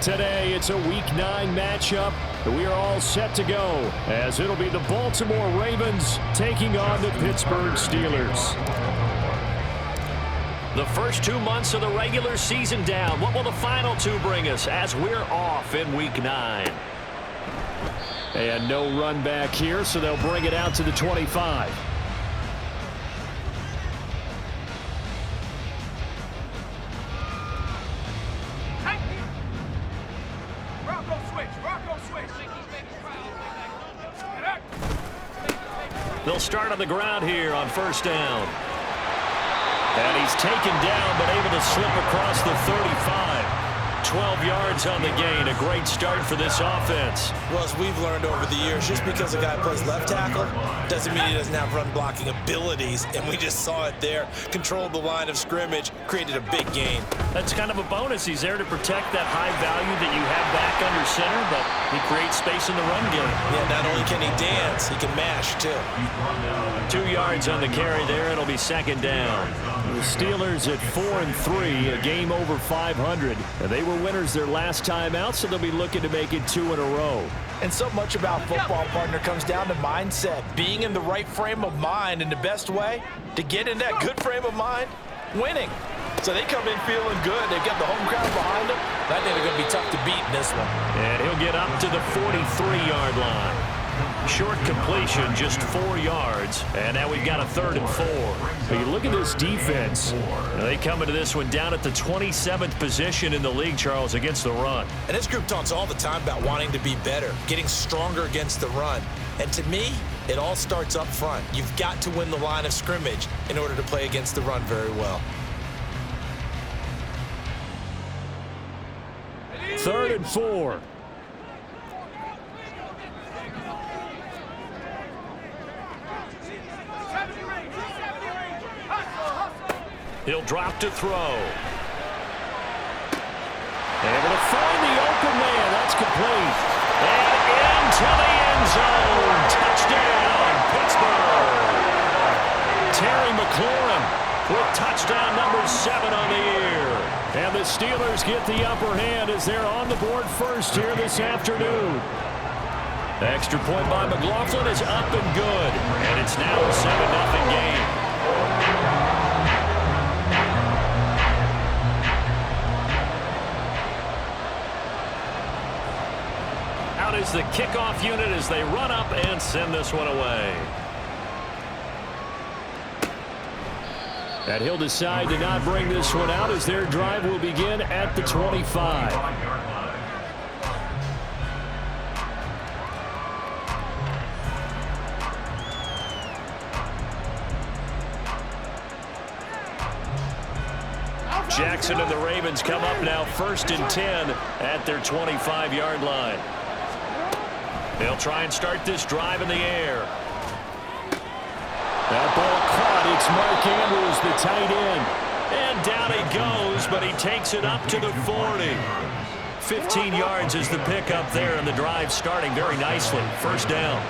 Today, it's a Week 9 matchup. We are all set to go, as it'll be the Baltimore Ravens taking on the Pittsburgh Steelers. The first 2 months of the regular season down. What will the final 2 bring us as we're off in Week 9? And no run back here, so they'll bring it out to the 25. They'll start on the ground here on first down. And he's taken down, but able to slip across the 35. 12 yards on the gain. A great start for this offense. Well, as we've learned over the years, just because a guy plays left tackle doesn't mean he doesn't have run blocking abilities. And we just saw it there. Controlled the line of scrimmage, created a big gain. That's kind of a bonus. He's there to protect that high value that you have back under center, but he creates space in the run game. Yeah, not only can he dance, he can mash, too. 2 yards on the carry there. It'll be second down. The Steelers at 4-3, a game over 500. And they were winners their last time out, so they'll be looking to make it 2 in a row. And so much about football, partner, comes down to mindset. Being in the right frame of mind, and the best way to get in that good frame of mind, winning. So they come in feeling good. They've got the home crowd behind them. I think they're going to be tough to beat in this one. And he'll get up to the 43-yard line. Short completion, just 4 yards. And now we've got a 3rd and 4. But you look at this defense. They come into this one down at the 27th position in the league, Charles, against the run. And this group talks all the time about wanting to be better, getting stronger against the run. And to me, it all starts up front. You've got to win the line of scrimmage in order to play against the run very well. 3rd and 4. He'll drop to throw. Able to find the open man. That's complete. And into the end zone. Touchdown, Pittsburgh. Terry McLaurin with touchdown number 7 on the year. And the Steelers get the upper hand as they're on the board first here this afternoon. Extra point by McLaughlin is up and good. And it's now a 7-0 game. Out is the kickoff unit as they run up and send this one away. And he'll decide to not bring this one out as their drive will begin at the 25. Jackson and the Ravens come up now 1st and 10 at their 25-yard line. They'll try and start this drive in the air. That ball caught. It's Mark Andrews, the tight end. And down he goes, but he takes it up to the 40. 15 yards is the pickup there, and the drive starting very nicely. First down.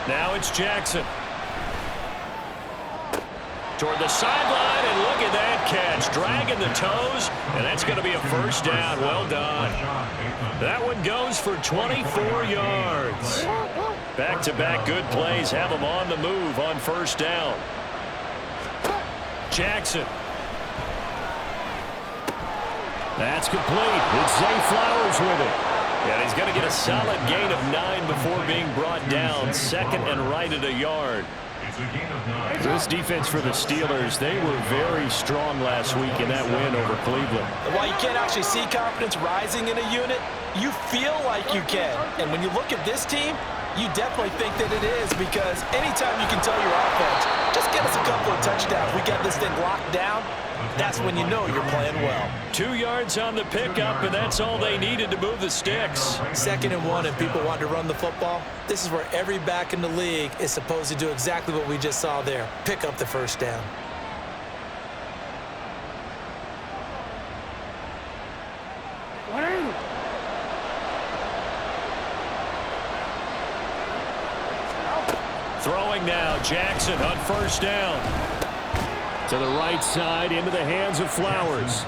Now it's Jackson. Toward the sideline, and look at that catch. Dragging the toes, and that's going to be a first down. Well done. That one goes for 24 yards. Back-to-back good plays have him on the move on first down. Jackson. That's complete. It's Zay Flowers with it. And he's going to get a solid gain of 9 before being brought down. 2nd and right at a yard. This defense for the Steelers, they were very strong last week in that win over Cleveland. While you can't actually see confidence rising in a unit, you feel like you can. And when you look at this team, you definitely think that it is, because anytime you can tell your offense, just get us a couple of touchdowns, we got this thing locked down, that's when you know you're playing well. 2 yards on the pickup, and that's all they needed to move the sticks. 2nd and 1, and people want to run the football. This is where every back in the league is supposed to do exactly what we just saw there. Pick up the first down. Throwing now, Jackson on first down. To the right side, into the hands of Flowers.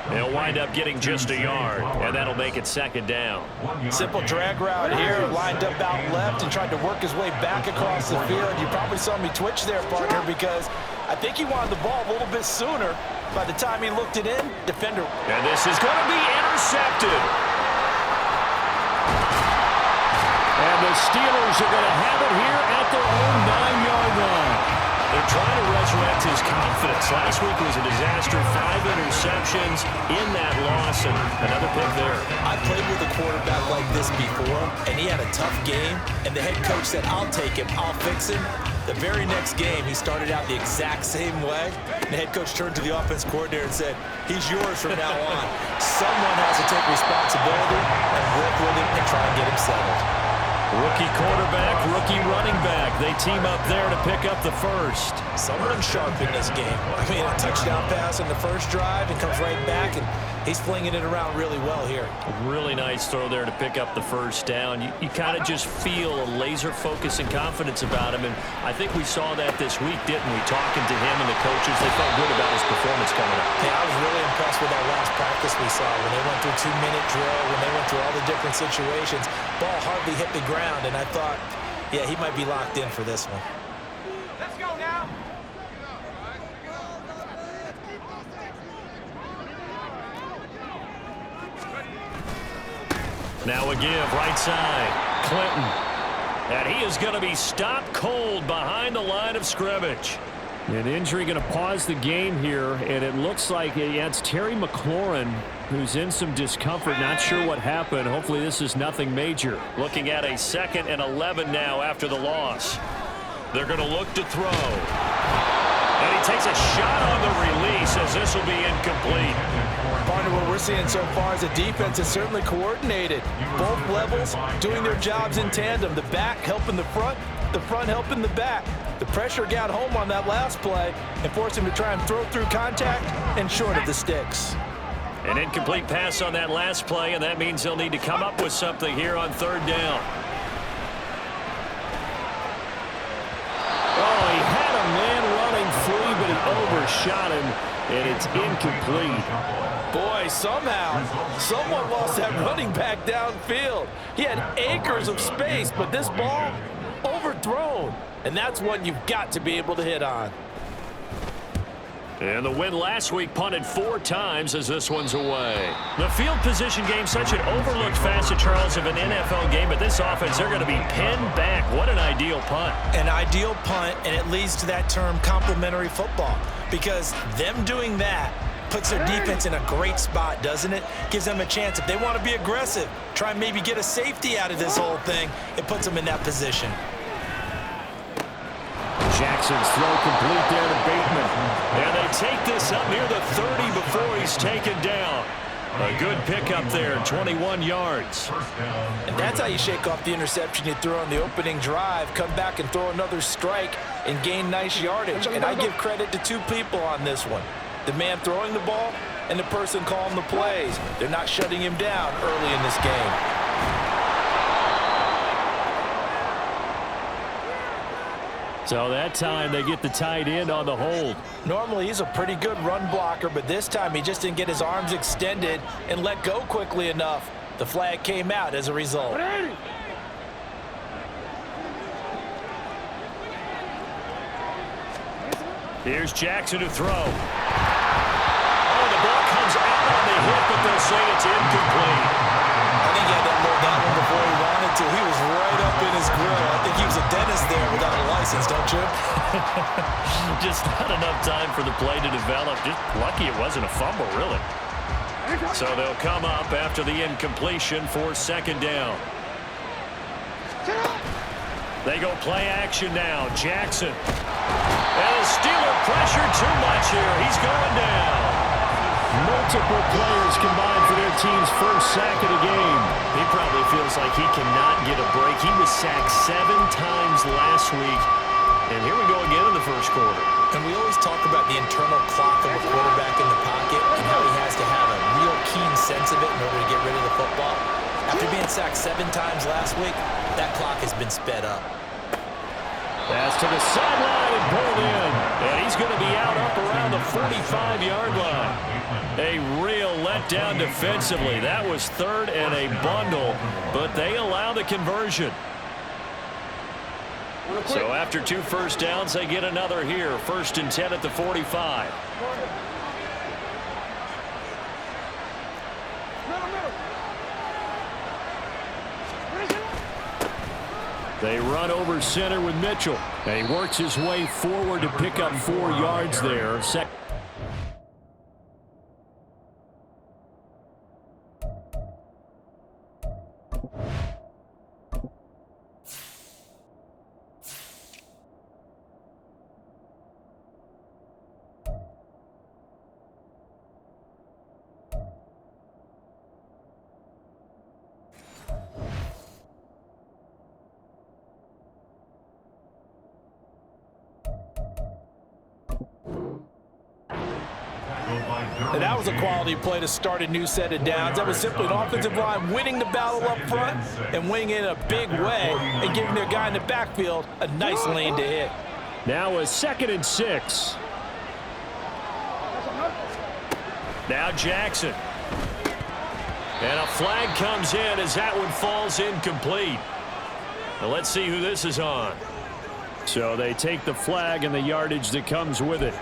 They'll wind up getting just a yard, and that'll make it second down. Simple drag route here, lined up out left and tried to work his way back across the field. You probably saw me twitch there, partner, because I think he wanted the ball a little bit sooner. By the time he looked it in, defender. And this is going to be intercepted. And the Steelers are going to have it here at their own 9-yard line. They're trying to resurrect his confidence. Last week was a disaster. 5 interceptions in that loss, and another pick there. I played with a quarterback like this before, and he had a tough game, and the head coach said, I'll take him, I'll fix him. The very next game, he started out the exact same way. The head coach turned to the offense coordinator and said, he's yours from now on. Someone has to take responsibility and work with him and try and get him settled. Rookie quarterback, rookie running back. They team up there to pick up the first. Someone sharp in this game. I mean, a touchdown pass in the first drive and comes right back, and he's flinging it around really well here. Really nice throw there to pick up the first down. You kind of just feel a laser focus and confidence about him, and I think we saw that this week, didn't we? Talking to him and the coaches, they felt good about his performance coming up. Yeah, I was really impressed with that last practice we saw when they went through 2-minute drill, when they went through all the different situations. Ball hardly hit the ground, and I thought, yeah, he might be locked in for this one. Let's go now. Now a give, right side, Clinton. And he is going to be stopped cold behind the line of scrimmage. An injury going to pause the game here, and it looks like it's Terry McLaurin who's in some discomfort. Not sure what happened. Hopefully this is nothing major. Looking at a 2nd and 11 now after the loss. They're going to look to throw. And he takes a shot on the release as this will be incomplete. Partner, what we're seeing so far is the defense is certainly coordinated. Both levels doing their jobs in tandem. The back helping the front helping the back. The pressure got home on that last play and forced him to try and throw through contact and short of the sticks. An incomplete pass on that last play, and that means they'll need to come up with something here on 3rd down. Oh, he had a man running free, but he overshot him, and it's incomplete. Boy, somehow, someone lost that running back downfield. He had acres of space, but this ball overthrown. And that's one you've got to be able to hit on. And the win last week punted 4 times as this one's away. The field position game, such an overlooked facet, Charles, of an NFL game, but this offense, they're going to be pinned back. What an ideal punt. An ideal punt, and it leads to that term complementary football, because them doing that puts their defense in a great spot, doesn't it? Gives them a chance. If they want to be aggressive, try and maybe get a safety out of this whole thing, it puts them in that position. Jackson's throw complete there to Bateman. And they take this up near the 30 before he's taken down. A good pickup there, 21 yards. And that's how you shake off the interception you threw on the opening drive, come back and throw another strike and gain nice yardage. And I give credit to 2 people on this one. The man throwing the ball and the person calling the plays. They're not shutting him down early in this game. So that time they get the tight end on the hold. Normally he's a pretty good run blocker, but this time he just didn't get his arms extended and let go quickly enough. The flag came out as a result. Here's Jackson to throw. Oh, the ball comes out on the hit, but they'll say it's incomplete. I think he had that low down one before he wanted to. He was right up in his grill. I think he was a dentist there without a license, don't you? Just not enough time for the play to develop. Just lucky it wasn't a fumble, really. So they'll come up after the incompletion for 2nd down. They go play action now. Jackson. And the Steeler pressure too much here. He's going down. Multiple players combined for their team's first sack of the game. He probably feels like he cannot get a break. He was sacked 7 times last week. And here we go again in the first quarter. And we always talk about the internal clock of a quarterback in the pocket and how he has to have a real keen sense of it in order to get rid of the football. After being sacked 7 times last week, that clock has been sped up. Pass to the sideline and pulled in. And he's going to be out up around the 45-yard line. A real letdown defensively. That was third and a bundle, but they allow the conversion. So after 2 first downs, they get another here. 1st and 10 at the 45. They run over center with Mitchell. And he works his way forward to pick up 4 yards there. And that was a quality play to start a new set of downs. That was simply an offensive line winning the battle up front and winning in a big way and giving their guy in the backfield a nice lane to hit. Now a 2nd and 6. Now Jackson. And a flag comes in as that one falls incomplete. Now let's see who this is on. So they take the flag and the yardage that comes with it.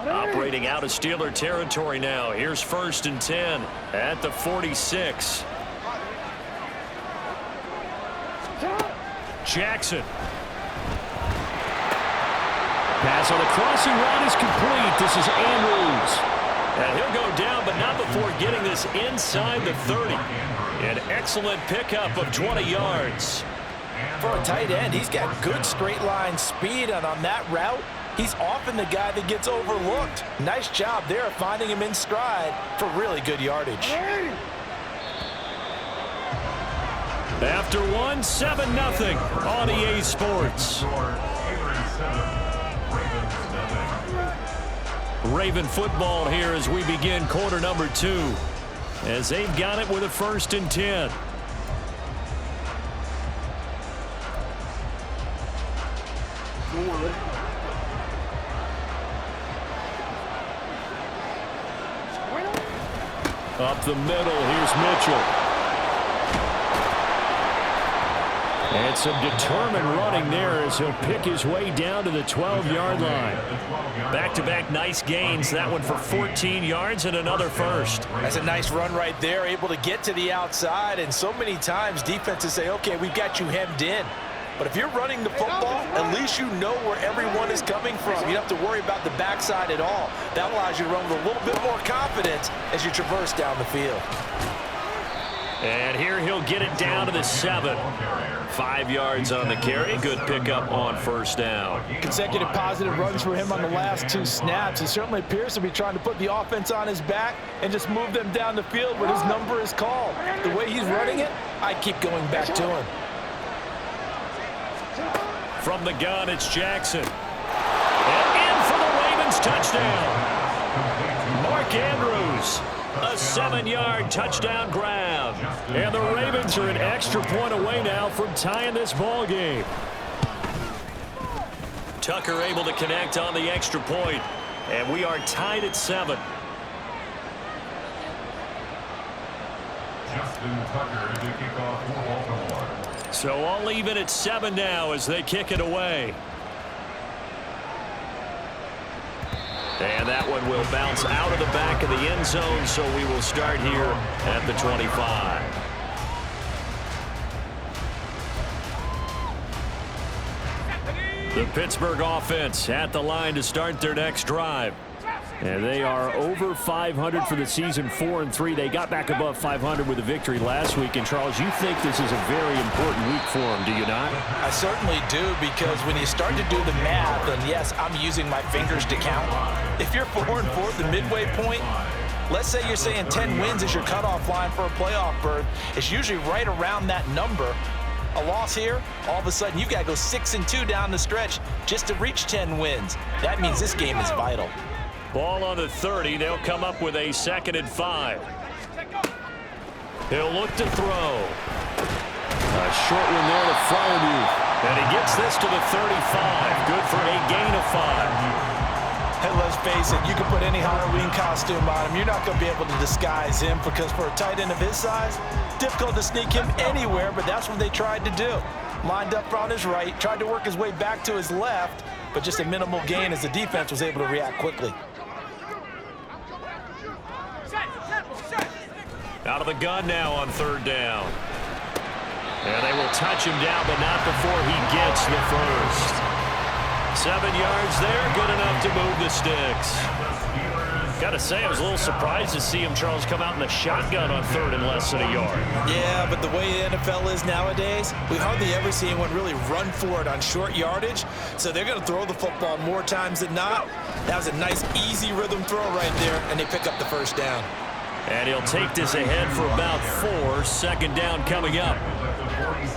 Operating out of Steeler territory now. Here's 1st and 10 at the 46. Jackson. Pass on the crossing route is complete. This is Andrews. And he'll go down, but not before getting this inside the 30. An excellent pickup of 20 yards. For a tight end, he's got good straight line speed, and on that route, he's often the guy that gets overlooked. Nice job there of finding him in stride for really good yardage. After 1, 7-0 on EA Sports. Raven football here as we begin quarter number 2. As they've got it with a 1st and 10. Up the middle, here's Mitchell. And some determined running there as he'll pick his way down to the 12-yard line. Back-to-back nice gains. That one for 14 yards and another first. That's a nice run right there, able to get to the outside. And so many times defenses say, okay, we've got you hemmed in. But if you're running the football, at least you know where everyone is coming from. You don't have to worry about the backside at all. That allows you to run with a little bit more confidence as you traverse down the field. And here he'll get it down to the 7. 5 yards on the carry. Good pickup on 1st down. Consecutive positive runs for him on the last 2 snaps. He certainly appears to be trying to put the offense on his back and just move them down the field when his number is called. The way he's running it, I keep going back to him. From the gun, it's Jackson. And in for the Ravens touchdown. Mark Andrews. A 7-yard touchdown grab. And the Ravens are an extra point away now from tying this ball game. Tucker able to connect on the extra point. And we are tied at 7. So all even at 7 now as they kick it away. And that one will bounce out of the back of the end zone, so we will start here at the 25. The Pittsburgh offense at the line to start their next drive. And they are over 500 for the season, 4-3. They got back above 500 with a victory last week. And, Charles, you think this is a very important week for them, do you not? I certainly do, because when you start to do the math, and yes, I'm using my fingers to count. If you're 4-4 at the midway point, let's say you're saying 10 wins is your cutoff line for a playoff berth. It's usually right around that number. A loss here, all of a sudden you've got to go 6-2 down the stretch just to reach 10 wins. That means this game is vital. Ball on the 30. They'll come up with a 2nd and 5. He'll look to throw. A short one there to Freiermuth. And he gets this to the 35. Good for a gain of 5. Hey, let's face it, you can put any Halloween costume on him. You're not going to be able to disguise him because for a tight end of his size, difficult to sneak him anywhere, but that's what they tried to do. Lined up on his right, tried to work his way back to his left, but just a minimal gain as the defense was able to react quickly. Out of the gun now on 3rd down. And they will touch him down, but not before he gets the first. 7 yards there, good enough to move the sticks. Got to say, I was a little surprised to see him, Charles, come out in the shotgun on 3rd and less than a yard. Yeah, but the way the NFL is nowadays, we hardly ever see anyone really run for it on short yardage. So they're going to throw the football more times than not. That was a nice, easy rhythm throw right there, and they pick up the first down. And he'll take this ahead for about 4. 2nd down coming up.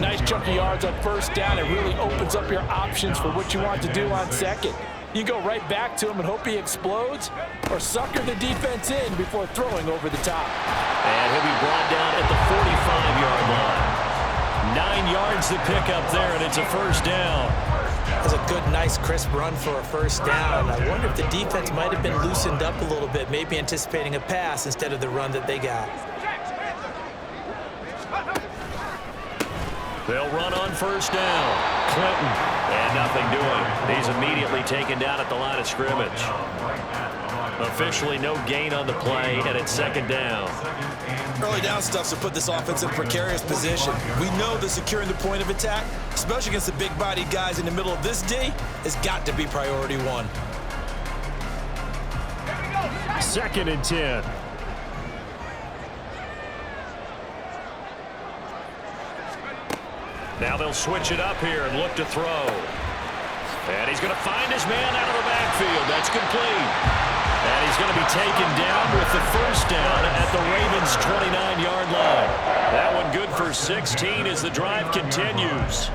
Nice chunk of yards on 1st down. It really opens up your options for what you want to do on 2nd. You go right back to him and hope he explodes, or sucker the defense in before throwing over the top. And he'll be brought down at the 45-yard line. 9 yards to pick up there, and it's a 1st down. That's a good, nice, crisp run for a 1st down. I wonder if the defense might have been loosened up a little bit, maybe anticipating a pass instead of the run that they got. They'll run on 1st down. Clinton, and nothing doing. He's immediately taken down at the line of scrimmage. Officially no gain on the play, and it's 2nd down. Early down stuff to put this offense in a precarious position. We know that securing the point of attack, especially against the big-bodied guys in the middle of this D, has got to be priority 1. 2nd and 10. Now they'll switch it up here and look to throw. And he's going to find his man out of the backfield. That's complete. And he's going to be taken down with the 1st down at the Ravens' 29-yard line. That one good for 16 as the drive continues.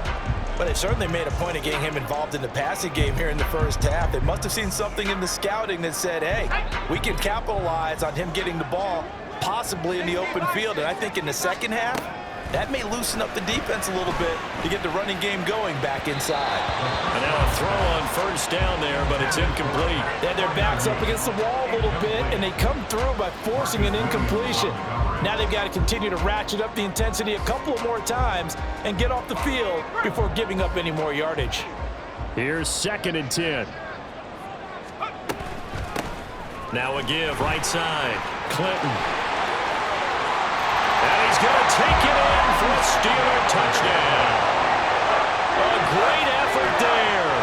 But they certainly made a point of getting him involved in the passing game here in the 1st half. They must have seen something in the scouting that said, hey, we can capitalize on him getting the ball, possibly in the open field. And I think in the 2nd half, that may loosen up the defense a little bit to get the running game going back inside. And now a throw on 1st down there, but it's incomplete. They had their backs up against the wall a little bit, and they come through by forcing an incompletion. Now they've got to continue to ratchet up the intensity a couple of more times and get off the field before giving up any more yardage. Here's 2nd and 10. Now a give right side. Clinton. And he's going to take it in for a Steeler touchdown. A great effort there.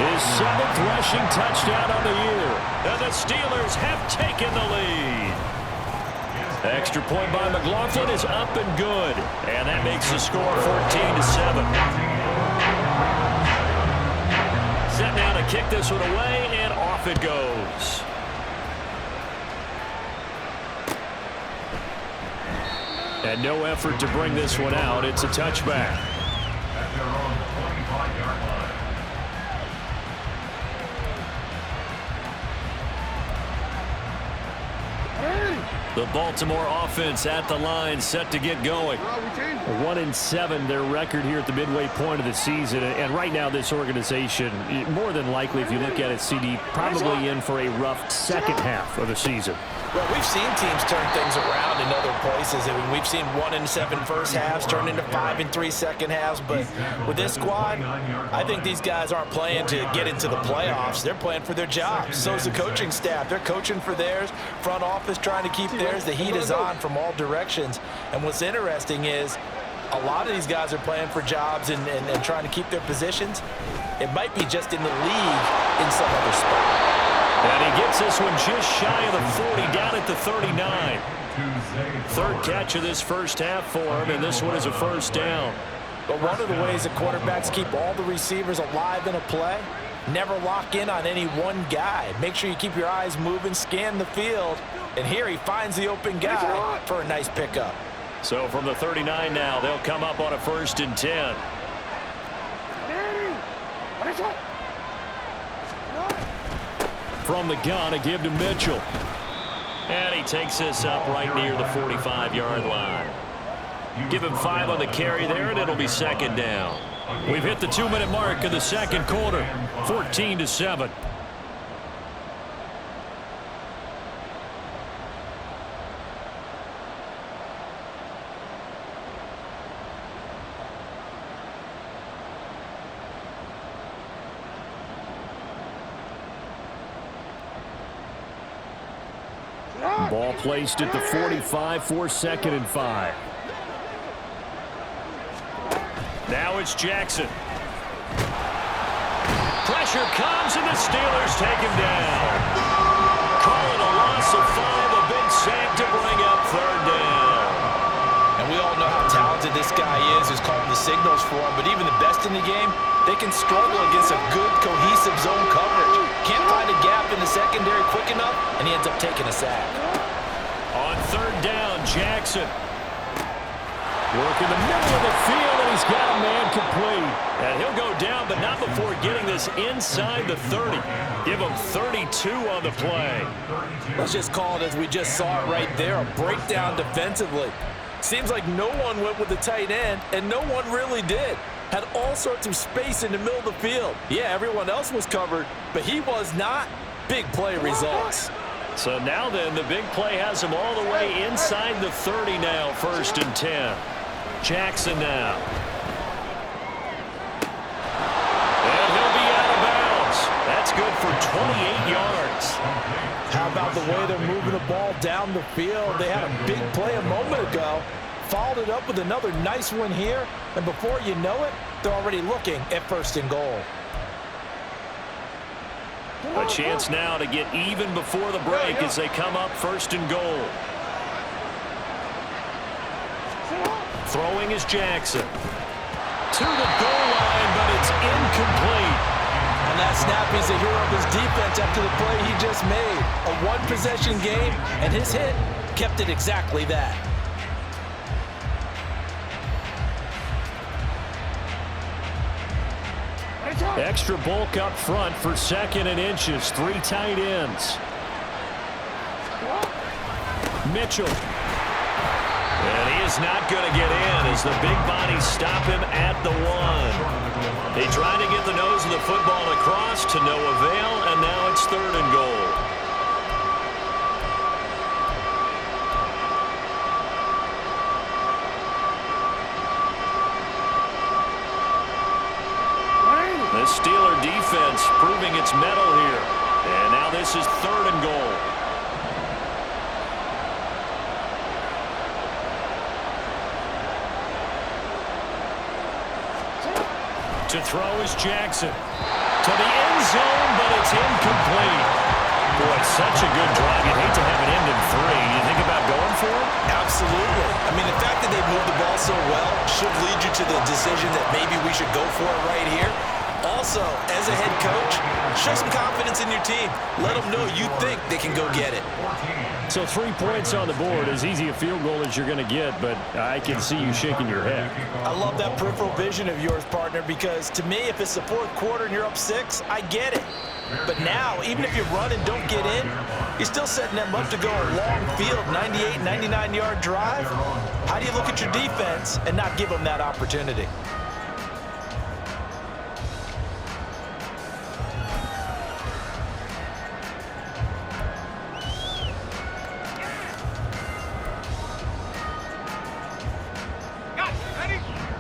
His 7th rushing touchdown on the year. And the Steelers have taken the lead. Extra point by McLaughlin is up and good. And that makes the score 14-7. Set now to kick this one away, and off it goes. And no effort to bring this one out. It's a touchback. The Baltimore offense at the line, set to get going. 1-7, their record here at the midway point of the season. And right now, this organization, more than likely, if you look at it, CD, probably in for a rough 2nd half of the season. Well, we've seen teams turn things around in other places. I mean, we've seen 1-7 first halves turn into 5-3 second halves. But with this squad, I think these guys aren't playing to get into the playoffs. They're playing for their jobs. So is the coaching staff. They're coaching for theirs. Front office trying to keep theirs. The heat is on from all directions. And what's interesting is a lot of these guys are playing for jobs and trying to keep their positions. It might be just in the league in some other spot. And he gets this one just shy of the 40, down at the 39. 3rd catch of this 1st half for him, and this one is a 1st down. But one of the ways that quarterbacks keep all the receivers alive in a play, never lock in on any one guy. Make sure you keep your eyes moving, scan the field, and here he finds the open guy for a nice pickup. So from the 39 now, they'll come up on a 1st and 10. From the gun, a give to Mitchell. And he takes this up right near the 45-yard line. Give him 5 on the carry there, and it'll be second down. We've hit the 2-minute mark in the second quarter, 14-7. Ball placed at the 45 for 2nd and 5. Now it's Jackson. Pressure comes, and the Steelers take him down. Call it a loss of 5, a big sack to bring up 3rd down. And we all know how talented this guy is who's calling the signals for him, but even the best in the game, they can struggle against a good, cohesive zone coverage. Can't find a gap in the secondary quick enough, and he ends up taking a sack. On 3rd down, Jackson. Work in the middle of the field, and he's got a man complete. And he'll go down, but not before getting this inside the 30. Give him 32 on the play. Let's just call it as we just saw it right there, a breakdown defensively. Seems like no one went with the tight end, and no one really did. Had all sorts of space in the middle of the field. Yeah, everyone else was covered, but he was not. Big play results. So now then, the big play has him all the way inside the 30 now, 1st and 10. Jackson now. And he'll be out of bounds. That's good for 28 yards. How about the way they're moving the ball down the field? They had a big play a moment ago. Followed it up with another nice one here. And before you know it, they're already looking at 1st and goal. A chance now to get even before the break as they come up 1st and goal. Throwing is Jackson. To the goal line, but it's incomplete. And that snap, he's a hero of his defense after the play he just made. A one-possession game, and his hit kept it exactly that. Extra bulk up front for 2nd and inches. 3 tight ends. Mitchell. And he is not going to get in as the big bodies stop him at the 1. They try to get the nose of the football across to no avail, and now it's 3rd and goal. The Steeler defense proving its mettle here. And now this is 3rd and goal. To throw is Jackson. To the end zone, but it's incomplete. Boy, such a good drive. You'd hate to have it end in 3. You think about going for it? Absolutely. I mean, the fact that they moved the ball so well should lead you to the decision that maybe we should go for it right here. Also, as a head coach, show some confidence in your team. Let them know you think they can go get it. So 3 points on the board, as easy a field goal as you're going to get, but I can see you shaking your head. I love that peripheral vision of yours, partner, because to me, if it's the 4th quarter and you're up 6, I get it. But now, even if you run and don't get in, you're still setting them up to go a long field, 98, 99-yard drive. How do you look at your defense and not give them that opportunity?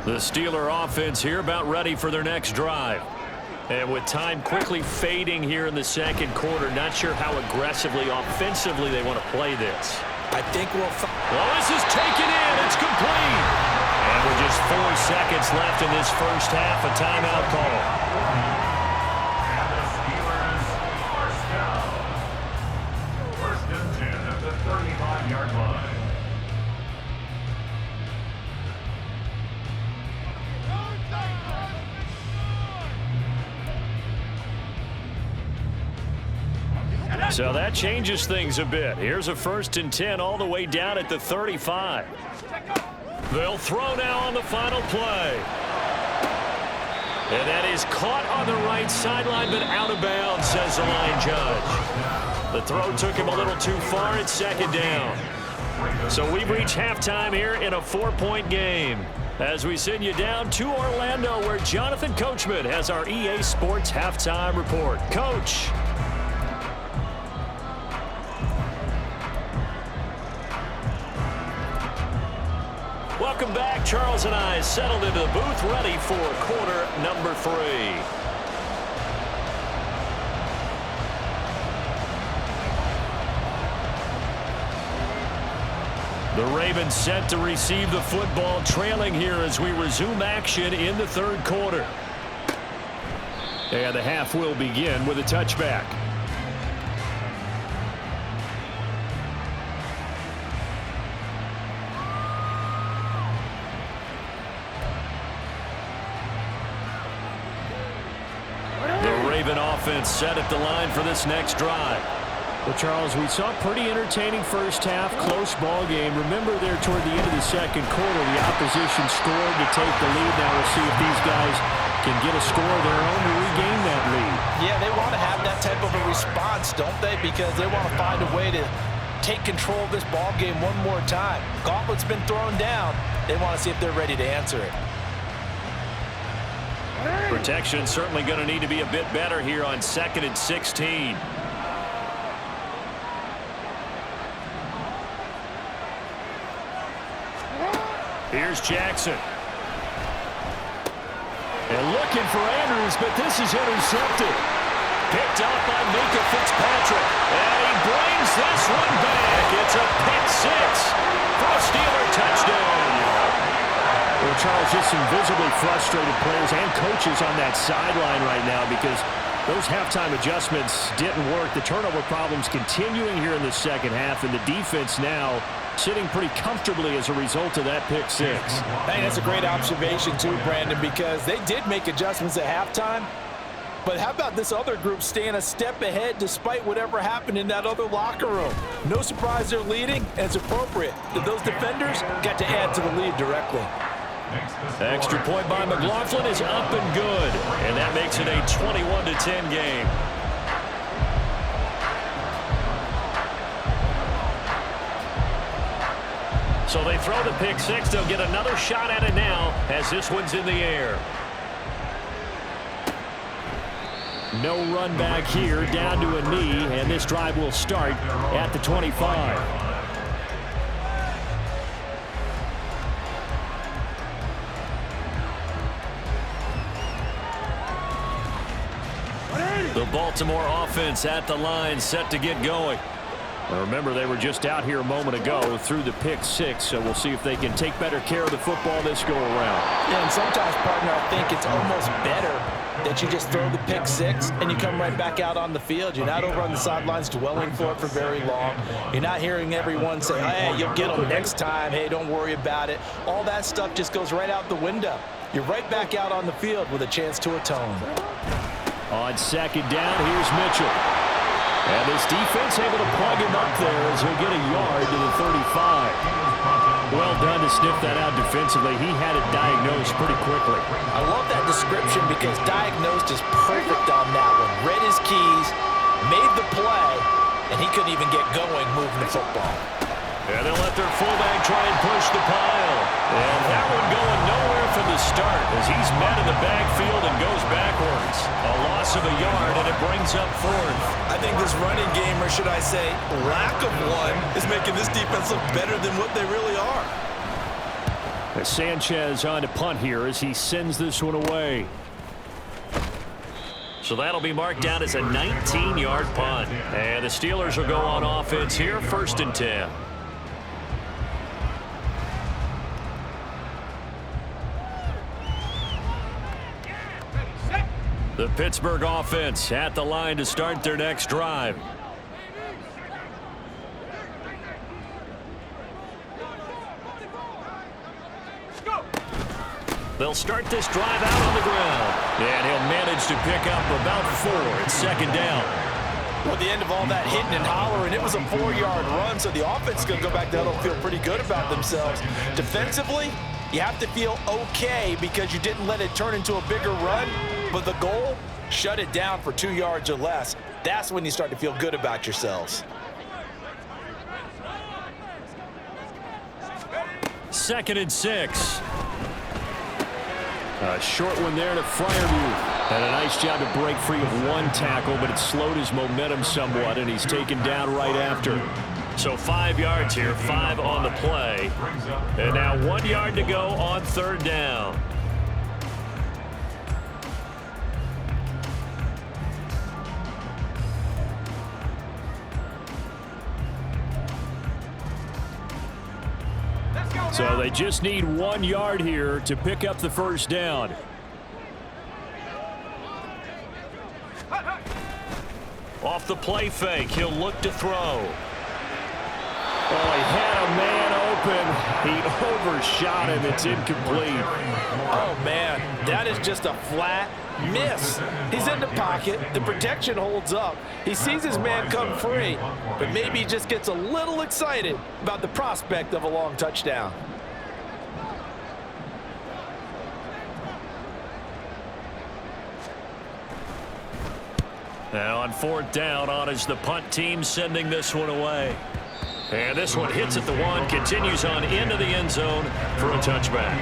The Steeler offense here about ready for their next drive. And with time quickly fading here in the second quarter, not sure how aggressively, offensively they want to play this. I think we'll Well, this is taken in. It's complete. And with just 4 seconds left in this first half, a timeout call. So that changes things a bit. Here's a 1st and 10 all the way down at the 35. They'll throw now on the final play. And that is caught on the right sideline, but out of bounds, says the line judge. The throw took him a little too far. It's second down. So we've reached halftime here in a 4-point game. As we send you down to Orlando, where Jonathan Coachman has our EA Sports Halftime Report. Coach. Welcome back. Charles and I settled into the booth, ready for quarter number 3. The Ravens set to receive the football, trailing here as we resume action in the third quarter. And the half will begin with a touchback. The Raven offense set at the line for this next drive. Well, Charles, we saw a pretty entertaining first half, close ball game. Remember there toward the end of the second quarter, the opposition scored to take the lead. Now we'll see if these guys can get a score of their own to regain that lead. Yeah, they want to have that type of a response, don't they? Because they want to find a way to take control of this ball game one more time. Gauntlet's been thrown down. They want to see if they're ready to answer it. Protection certainly going to need to be a bit better here on 2nd and 16. Here's Jackson. And looking for Andrews, but this is intercepted. Picked up by Mika Fitzpatrick. And he brings this one back. It's a pick 6 for a Steeler touchdown. Well, Charles, just some visibly frustrated players and coaches on that sideline right now because those halftime adjustments didn't work. The turnover problems continuing here in the second half, and the defense now sitting pretty comfortably as a result of that pick 6. Hey, that's a great observation too, Brandon, because they did make adjustments at halftime. But how about this other group staying a step ahead despite whatever happened in that other locker room? No surprise they're leading, and it's appropriate that those defenders got to add to the lead directly. Extra point by McLaughlin is up and good, and that makes it a 21-10 game. So they throw the pick 6. They'll get another shot at it now as this one's in the air. No run back here, down to a knee, and this drive will start at the 25. The Baltimore offense at the line, set to get going. Now remember, they were just out here a moment ago through the pick 6, so we'll see if they can take better care of the football this go-around. Yeah, and sometimes, partner, I think it's almost better that you just throw the pick 6 and you come right back out on the field. You're not over on the sidelines dwelling for it for very long. You're not hearing everyone say, hey, you'll get them next time. Hey, don't worry about it. All that stuff just goes right out the window. You're right back out on the field with a chance to atone. On second down, here's Mitchell. And this defense able to plug him up there as he'll get a yard to the 35. Well done to sniff that out defensively. He had it diagnosed pretty quickly. I love that description because diagnosed is perfect on that one. Read his keys, made the play, and he couldn't even get going moving the football. And they'll let their fullback try and push the pile. And that one going nowhere from the start as he's met in the backfield and goes backwards. A loss of a yard, and it brings up 4th. I think this running game, or should I say lack of one, is making this defense look better than what they really are. Sanchez on to punt here as he sends this one away. So that'll be marked down as a 19-yard punt. And the Steelers will go on offense here, 1st and 10. The Pittsburgh offense at the line to start their next drive. They'll start this drive out on the ground. And he'll manage to pick up about 4. It's 2nd down. Well, at the end of all that hitting and hollering, it was a 4-yard run, so the offense is going to go back down and feel pretty good about themselves. Defensively, you have to feel okay because you didn't let it turn into a bigger run, but the goal, shut it down for 2 yards or less. That's when you start to feel good about yourselves. 2nd and 6. A short one there to Fryermuth. Had a nice job to break free of one tackle, but it slowed his momentum somewhat, and he's taken down right after. So 5 yards here, 5 on the play. And now 1 yard to go on 3rd down. So they just need 1 yard here to pick up the first down. Off the play fake, he'll look to throw. Oh, he had a man open. He overshot him. It's incomplete. Oh, man, that is just a flat miss. He's in the pocket. The protection holds up. He sees his man come free, but maybe he just gets a little excited about the prospect of a long touchdown. Now on 4th down, on is the punt team sending this one away. And this one hits at the 1, continues on into the end zone for a touchback.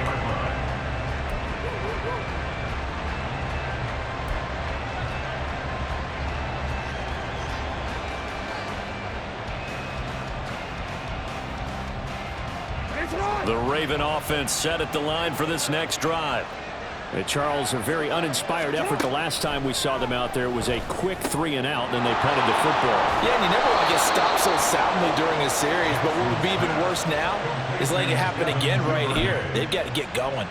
The Raven offense set at the line for this next drive. Charles, a very uninspired effort the last time we saw them out there. It was a quick 3 and out, and they punted the football. Yeah, and you never want to get stopped so soundly during a series, but what would be even worse now is letting it happen again right here. They've got to get going.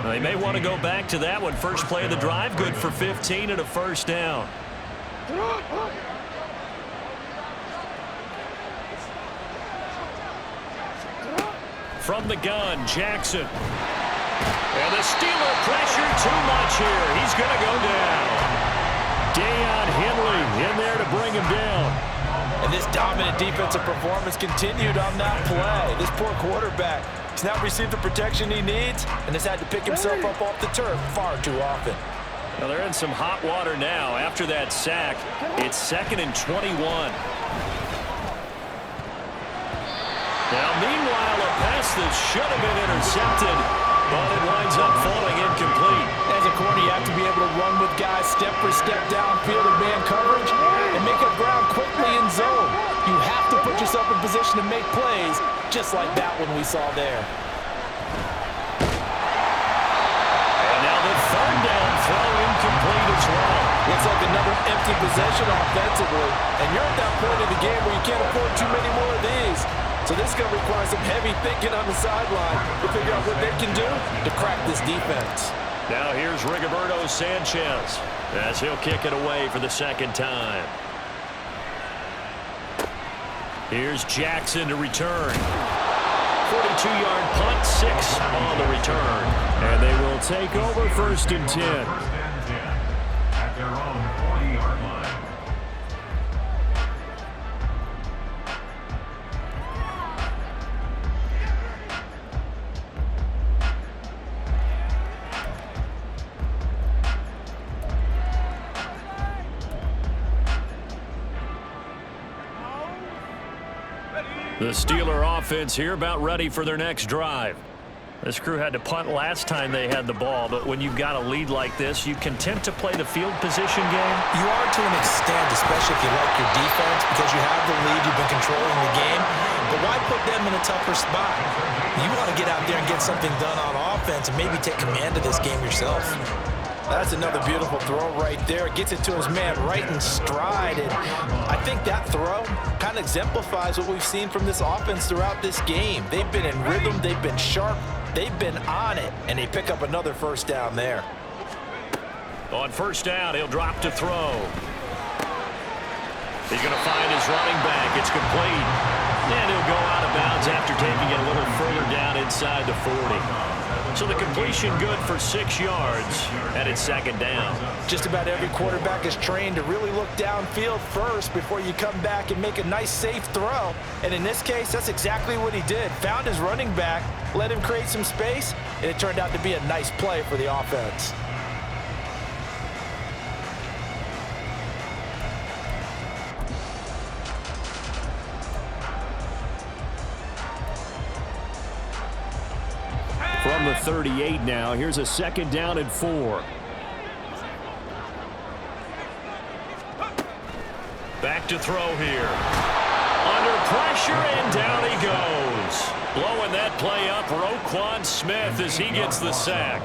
They may want to go back to that one. First play of the drive, good for 15 and a first down. From the gun, Jackson. And the Steeler pressure too much here. He's going to go down. Deion Henley in there to bring him down. And this dominant defensive performance continued on that play. This poor quarterback has now received the protection he needs and has had to pick himself up off the turf far too often. Well, they're in some hot water now. After that sack, it's 2nd and 21. Now, meanwhile, a pass that should have been intercepted, but it winds up falling incomplete. As a corner, you have to be able to run with guys step for step downfield in man coverage and make up ground quickly in zone. You have to put yourself in position to make plays, just like that one we saw there. And now the 3rd down throw incomplete as well. Looks like another empty possession offensively, and you're at that point of the game where you can't afford too many more of these. So this is going to require some heavy thinking on the sideline to figure out what they can do to crack this defense. Now here's Rigoberto Sanchez as he'll kick it away for the 2nd time. Here's Jackson to return. 42-yard punt, 6 on the return. And they will take over 1st and 10. At their own 40-yard line. The Steeler offense here about ready for their next drive. This crew had to punt last time they had the ball, but when you've got a lead like this, you content to play the field position game? You are to an extent, especially if you like your defense, because you have the lead, you've been controlling the game. But why put them in a tougher spot? You want to get out there and get something done on offense and maybe take command of this game yourself. That's another beautiful throw right there. Gets it to his man right in stride. And I think that throw kind of exemplifies what we've seen from this offense throughout this game. They've been in rhythm. They've been sharp. They've been on it. And they pick up another first down there. On 1st down, he'll drop to throw. He's going to find his running back. It's complete. And he'll go out of bounds after taking it a little further down inside the 40. So the completion good for 6 yards, and it's 2nd down. Just about every quarterback is trained to really look downfield first before you come back and make a nice, safe throw. And in this case, that's exactly what he did. Found his running back, let him create some space, and it turned out to be a nice play for the offense. the 38 now. Here's a 2nd down and 4. Back to throw here. Under pressure, and down he goes. Blowing that play up, Roquan Smith, as he gets the sack.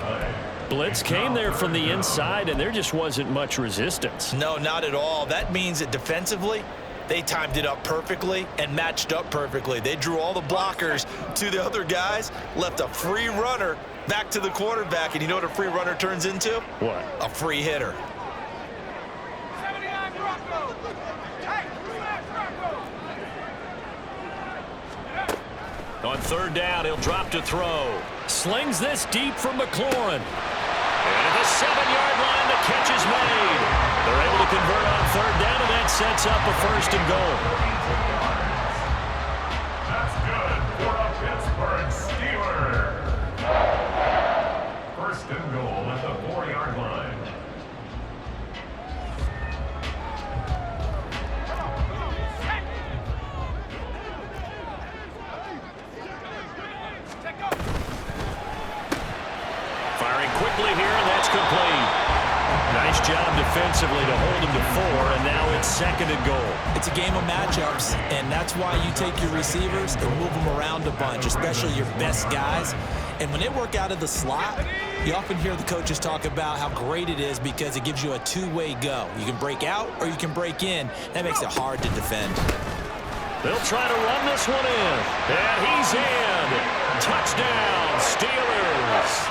Blitz came there from the inside, and there just wasn't much resistance. No, not at all. That means that defensively, they timed it up perfectly and matched up perfectly. They drew all the blockers to the other guys, left a free runner back to the quarterback, and you know what a free runner turns into? What? A free hitter. 79 Bronco. Hey, relax, Bronco. On 3rd down, he'll drop to throw. Slings this deep from McLaurin. And at the 7-yard line, the catch is made. They're able to convert on 3rd down, and that sets up a 1st and goal. That's good for a Pittsburgh Steeler. 1st and goal at the 4-yard line. Firing quickly here, and that's complete. Nice job defensively to hold him to 4, and now it's 2nd and goal. It's a game of matchups, and that's why you take your receivers and move them around a bunch, especially your best guys. And when they work out of the slot, you often hear the coaches talk about how great it is because it gives you a two-way go. You can break out or you can break in. That makes it hard to defend. They'll try to run this one in, and he's in. Touchdown, Steelers.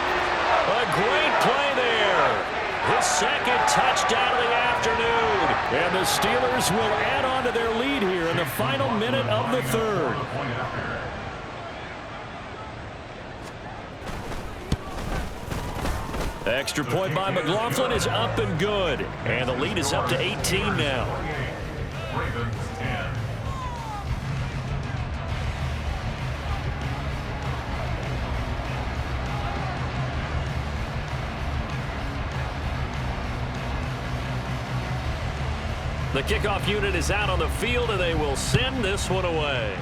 A great play there. His 2nd touchdown of the afternoon. And the Steelers will add on to their lead here in the final minute of the 3rd. Extra point by McLaughlin is up and good. And the lead is up to 18 now. Ravens 10. The kickoff unit is out on the field, and they will send this one away.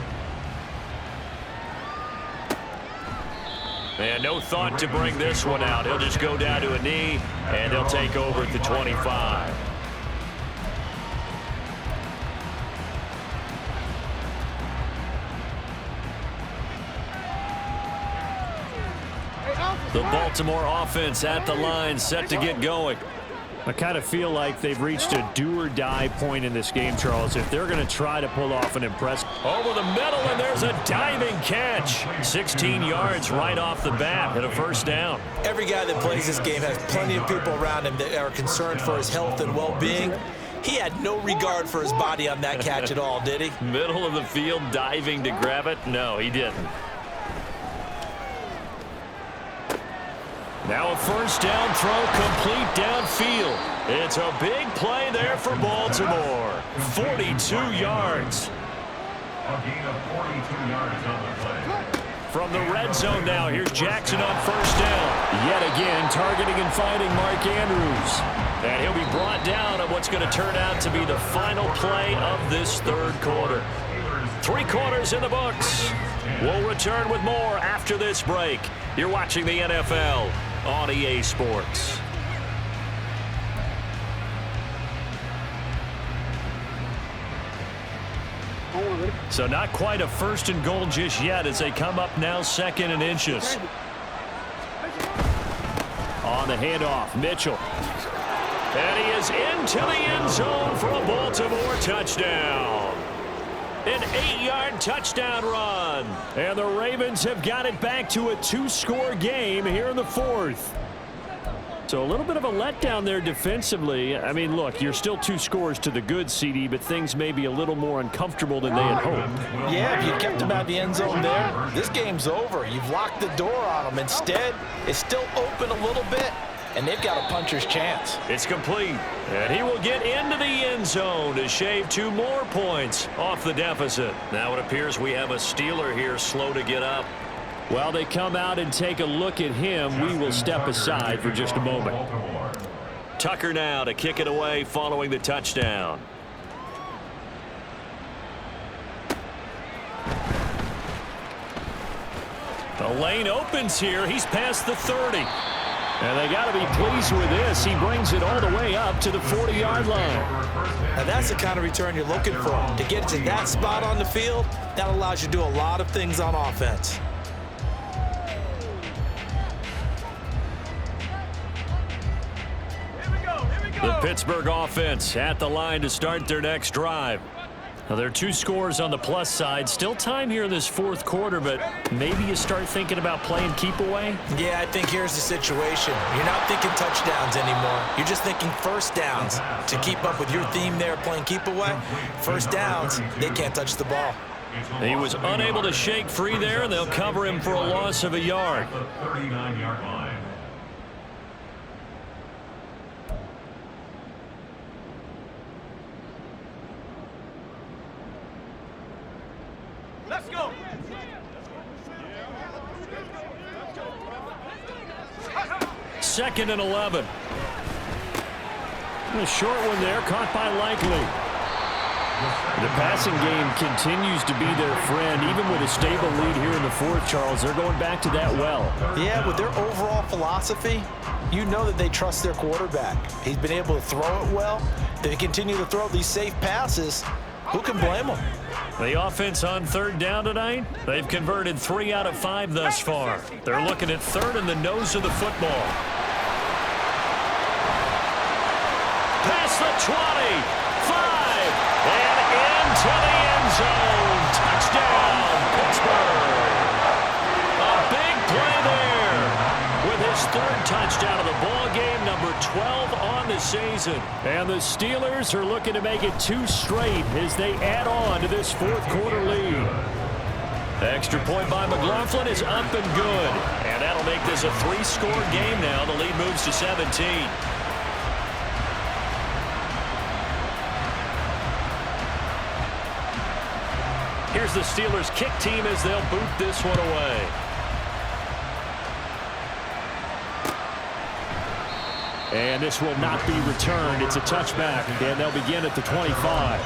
And no thought to bring this one out. He'll just go down to a knee, and they'll take over at the 25. The Baltimore offense at the line, set to get going. I kind of feel like they've reached a do-or-die point in this game, Charles. If they're going to try to pull off an impressive... Over the middle, and there's a diving catch. 16 yards right off the bat and a 1st down. Every guy that plays this game has plenty of people around him that are concerned for his health and well-being. He had no regard for his body on that catch at all, did he? Middle of the field, diving to grab it? No, he didn't. Now a 1st down throw, complete downfield. It's a big play there for Baltimore. 42 yards. A gain of 42 yards on the play. From the red zone now, here's Jackson on 1st down. Yet again, targeting and finding Mark Andrews. And he'll be brought down at what's going to turn out to be the final play of this 3rd quarter. 3 quarters in the books. We'll return with more after this break. You're watching the NFL on EA Sports. So not quite a 1st and goal just yet as they come up now 2nd and inches. On the handoff, Mitchell. And he is into the end zone for a Baltimore touchdown. An 8-yard touchdown run. And the Ravens have got it back to a 2-score game here in the 4th. So a little bit of a letdown there defensively. I mean, look, you're still 2 scores to the good, CD, but things may be a little more uncomfortable than they had hoped. Yeah, if you kept him out the end zone there, this game's over. You've locked the door on him. Instead, it's still open a little bit, and they've got a puncher's chance. It's complete, and he will get into the end zone to shave 2 more points off the deficit. Now it appears we have a Steeler here slow to get up. While they come out and take a look at him, we will step aside for just a moment. Tucker now to kick it away following the touchdown. The lane opens here. He's past the 30. And they got to be pleased with this. He brings it all the way up to the 40-yard line. Now that's the kind of return you're looking for. To get to that spot on the field, that allows you to do a lot of things on offense. The Pittsburgh offense at the line to start their next drive. Now, there are 2 scores on the plus side. Still time here in this fourth quarter, but maybe you start thinking about playing keep away? Yeah, I think here's the situation. You're not thinking touchdowns anymore. You're just thinking first downs. To keep up with your theme there, playing keep away, first downs, they can't touch the ball. He was unable to shake free there, and they'll cover him for a loss of a yard. The 39-yard line. Let's go. Second and 11. A short one there, caught by Likely. The passing game continues to be their friend. Even with a stable lead here in the fourth, Charles, they're going back to that well. Yeah, with their overall philosophy, you know that they trust their quarterback. He's been able to throw it well. They continue to throw these safe passes. Who can blame them? The offense on third down tonight, they've converted 3 out of 5 thus far. They're looking at third in the nose of the football. Past the 20, 5, and into the end zone. Touchdown, Pittsburgh. A big play there with his 3rd touchdown of the ball game, number 12 on the season. And the Steelers are looking to make it 2 straight as they add on to this fourth quarter lead. Extra point by McLaughlin is up and good. And that'll make this a 3-score game now. The lead moves to 17. Here's the Steelers kick team as they'll boot this one away. And this will not be returned. It's a touchback, and they'll begin at the 25.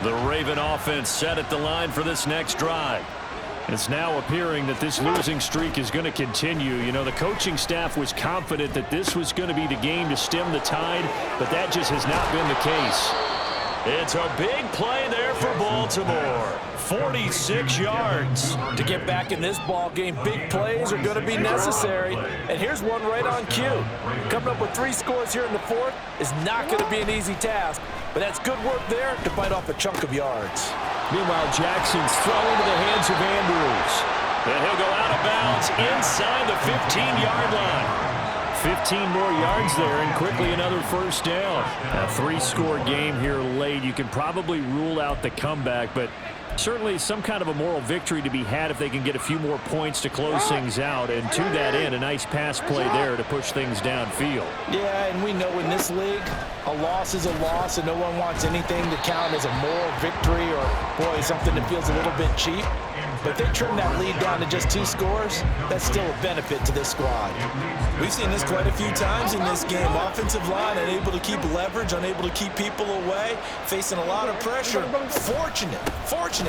The Raven offense set at the line for this next drive. It's now appearing that this losing streak is going to continue. You know, the coaching staff was confident that this was going to be the game to stem the tide, but that just has not been the case. It's a big play there for Baltimore. 46 yards. To get back in this ball game, big plays are going to be necessary. And here's one right on cue. Coming up with 3 scores here in the fourth is not going to be an easy task, but that's good work there to bite off a chunk of yards. Meanwhile, Jackson's thrown into the hands of Andrews. And he'll go out of bounds inside the 15-yard line. 15 more yards there, and quickly another first down. A 3-score game here late. You can probably rule out the comeback, but certainly some kind of a moral victory to be had if they can get a few more points to close things out. And to that end, a nice pass play there to push things downfield. Yeah, and we know in this league, a loss is a loss, and no one wants anything to count as a moral victory or, boy, something that feels a little bit cheap. But if they trim that lead down to just 2 scores, that's still a benefit to this squad. We've seen this quite a few times in this game. Offensive line unable to keep leverage, unable to keep people away, facing a lot of pressure. Fortunate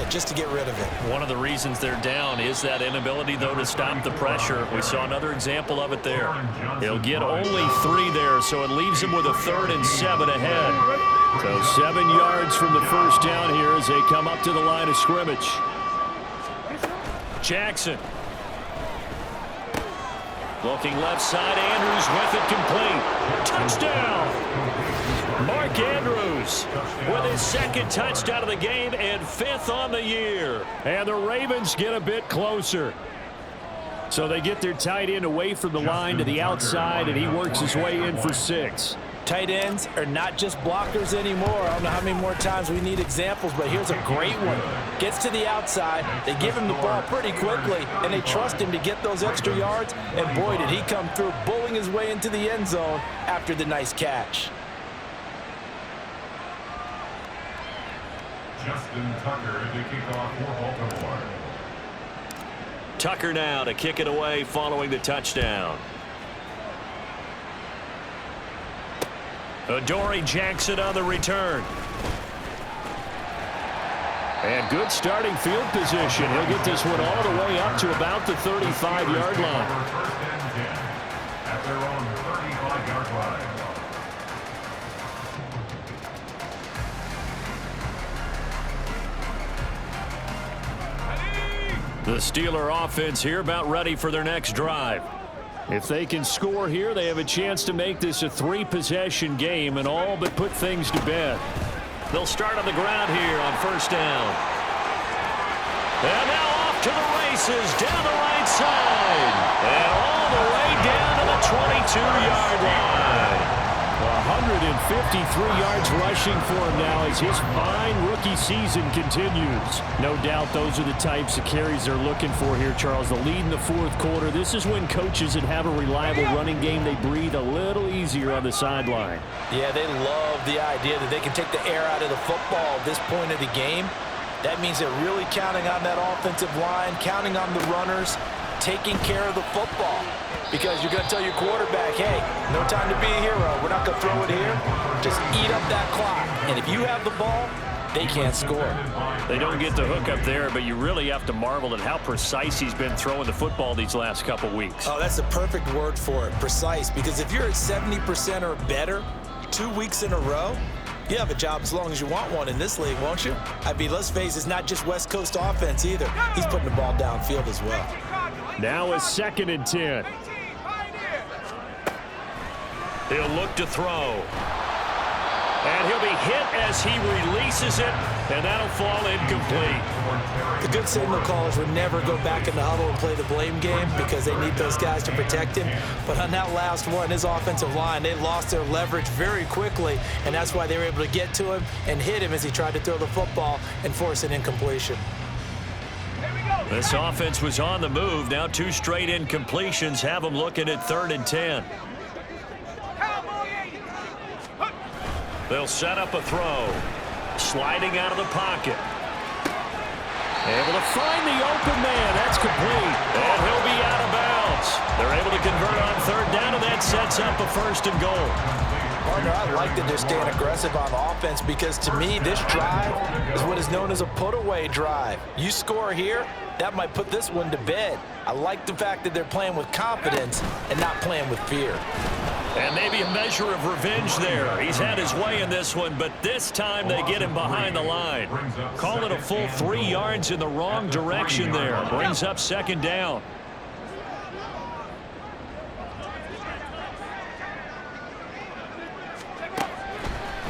just to get rid of it. One of the reasons they're down is that inability, though, to stop the pressure. We saw another example of it there. He'll get only 3 there, so it leaves him with a 3rd and 7 ahead. So 7 yards from the first down here as they come up to the line of scrimmage. Jackson. Looking left side, Andrews with it complete. Touchdown! Mark Andrews with his 2nd touchdown of the game and 5th on the year. And the Ravens get a bit closer. So they get their tight end away from the line to the outside, and he works his way in for 6. Tight ends are not just blockers anymore. I don't know how many more times we need examples, but here's a great one. Gets to the outside, they give him the ball pretty quickly, and they trust him to get those extra yards, and boy, did he come through, bullying his way into the end zone after the nice catch. Justin Tucker to kick off for Baltimore. Tucker now to kick it away following the touchdown. Adoree Jackson on the return. And good starting field position. He'll get this one all the way up to about the 35-yard line. First and 10 at their own 35-yard line. The Steeler offense here about ready for their next drive. If they can score here, they have a chance to make this a 3-possession game and all but put things to bed. They'll start on the ground here on first down. And now off to the races down the right side. And all the way down to the 22-yard line. 153 yards rushing for him now as his fine rookie season continues. No doubt those are the types of carries they're looking for here, Charles. The lead in the fourth quarter. This is when coaches that have a reliable running game, they breathe a little easier on the sideline. Yeah, they love the idea that they can take the air out of the football at this point of the game. That means they're really counting on that offensive line, counting on the runners, taking care of the football. Because you're going to tell your quarterback, hey, no time to be a hero. We're not going to throw it here. Just eat up that clock. And if you have the ball, they can't score. They don't get the hook up there, but you really have to marvel at how precise he's been throwing the football these last couple weeks. Oh, that's the perfect word for it, precise. Because if you're at 70% or better 2 weeks in a row, you have a job as long as you want one in this league, won't you? I mean, let's face it, it's not just West Coast offense either. He's putting the ball downfield as well. Now a 2nd and 10. He'll look to throw. And he'll be hit as he releases it, and that'll fall incomplete. The good signal callers would never go back in the huddle and play the blame game because they need those guys to protect him. But on that last one, his offensive line, they lost their leverage very quickly, and that's why they were able to get to him and hit him as he tried to throw the football and force an incompletion. This offense was on the move. Now 2 straight incompletions have them looking at 3rd and 10. They'll set up a throw. Sliding out of the pocket. Able to find the open man. That's complete. And he'll be out of bounds. They're able to convert on 3rd down, and that sets up a 1st and goal. Partner, I like that they're staying aggressive on offense because to me, this drive is what is known as a put-away drive. You score here, that might put this one to bed. I like the fact that they're playing with confidence and not playing with fear. And maybe a measure of revenge there. He's had his way in this one, but this time they get him behind the line. Call it a full 3 yards in the wrong direction there. Brings up 2nd down.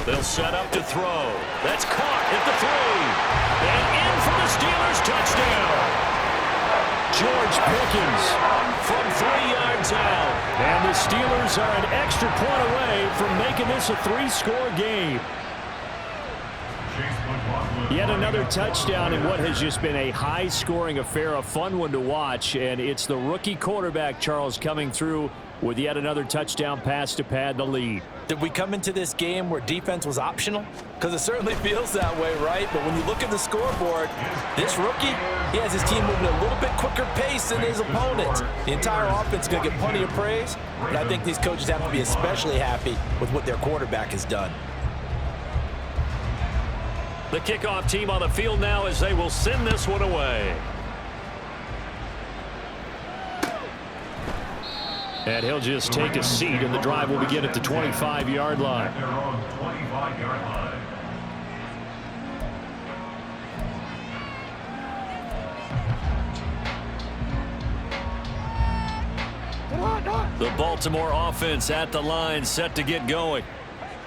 They'll set up to throw. That's caught at the 3. And in for the Steelers touchdown. George Pickens From 3 yards out. And the Steelers are an extra point away from making this a 3-score game. Yet another touchdown in what has just been a high-scoring affair, a fun one to watch. And it's the rookie quarterback, Charles, coming through with yet another touchdown pass to pad the lead. Did we come into this game where defense was optional? Because it certainly feels that way, right? But when you look at the scoreboard, this rookie, he has his team moving at a little bit quicker pace than his opponents. The entire offense is going to get plenty of praise, but I think these coaches have to be especially happy with what their quarterback has done. The kickoff team on the field now as they will send this one away. And he'll just take a seat, and the drive will begin at the 25-yard line. Their own 25-yard line. The Baltimore offense at the line, set to get going.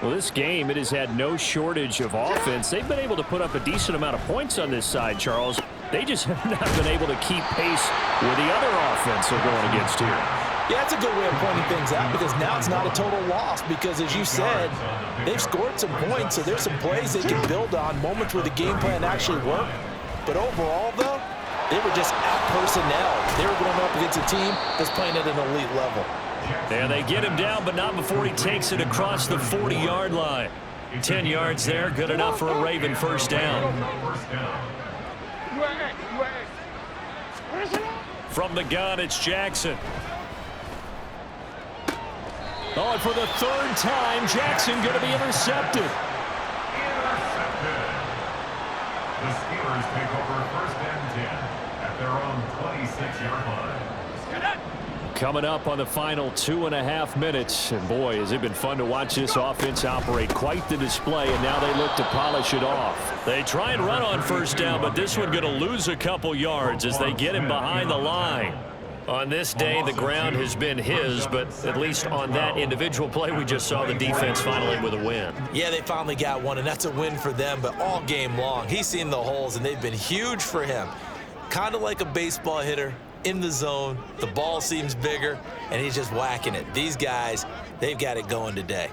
Well, this game, it has had no shortage of offense. They've been able to put up a decent amount of points on this side, Charles. They just have not been able to keep pace with the other offense they're going against here. Yeah, that's a good way of pointing things out because now it's not a total loss because, as you said, they've scored some points, so there's some plays they can build on, moments where the game plan actually worked. But overall, though, they were just out-personnel. They were going up against a team that's playing at an elite level. And they get him down, but not before he takes it across the 40-yard line. 10 yards there, good enough for a Raven 1st down. From the gun, it's Jackson. Oh, and for the third time, Jackson going to be intercepted. Intercepted. The Steelers take over 1st and 10 at their own 26-yard line. Coming up on the final 2.5 minutes. And boy, has it been fun to watch this offense operate. Quite the display, and now they look to polish it off. They try and run on 1st down, but this one going to lose a couple yards as they get him behind the line. On this day, the ground has been his, but at least on that individual play, we just saw the defense finally with a win. Yeah, they finally got one, and that's a win for them, but all game long, he's seen the holes, and they've been huge for him. Kind of like a baseball hitter. In the zone, the ball seems bigger, and he's just whacking it. These guys, they've got it going today.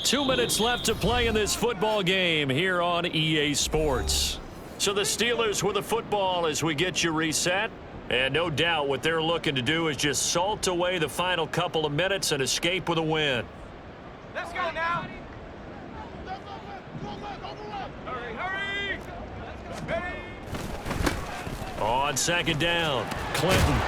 Two minutes left to play in this football game here on EA Sports. So the Steelers with the football as we get you reset. And no doubt what they're looking to do is just salt away the final couple of minutes and escape with a win. Let's go now. Hurry, hurry. Ready. On 2nd down, Clinton.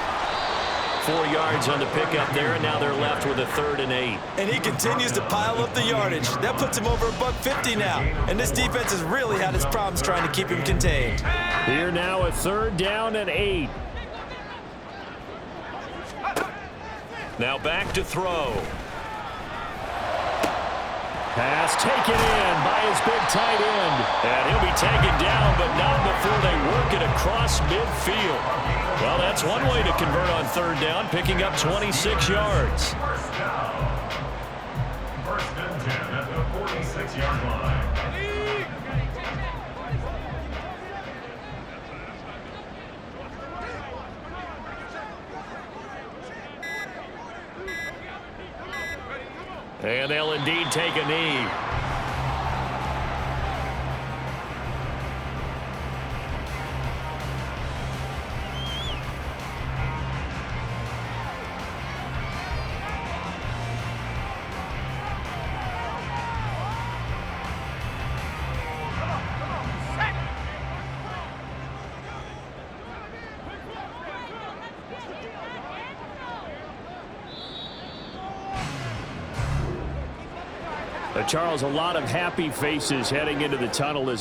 4 yards on the pickup there, and now they're left with a 3rd and 8. And he continues to pile up the yardage. That puts him over $150 now. And this defense has really had its problems trying to keep him contained. Here now a 3rd down and 8. Now back to throw. Pass taken in by his big tight end. And he'll be taken down, but not before they work it across midfield. Well, that's one way to convert on 3rd down, picking up 26 yards. 1st down. 1st and 10 at the 46-yard line. And they'll indeed take a knee. Charles, a lot of happy faces heading into the tunnel as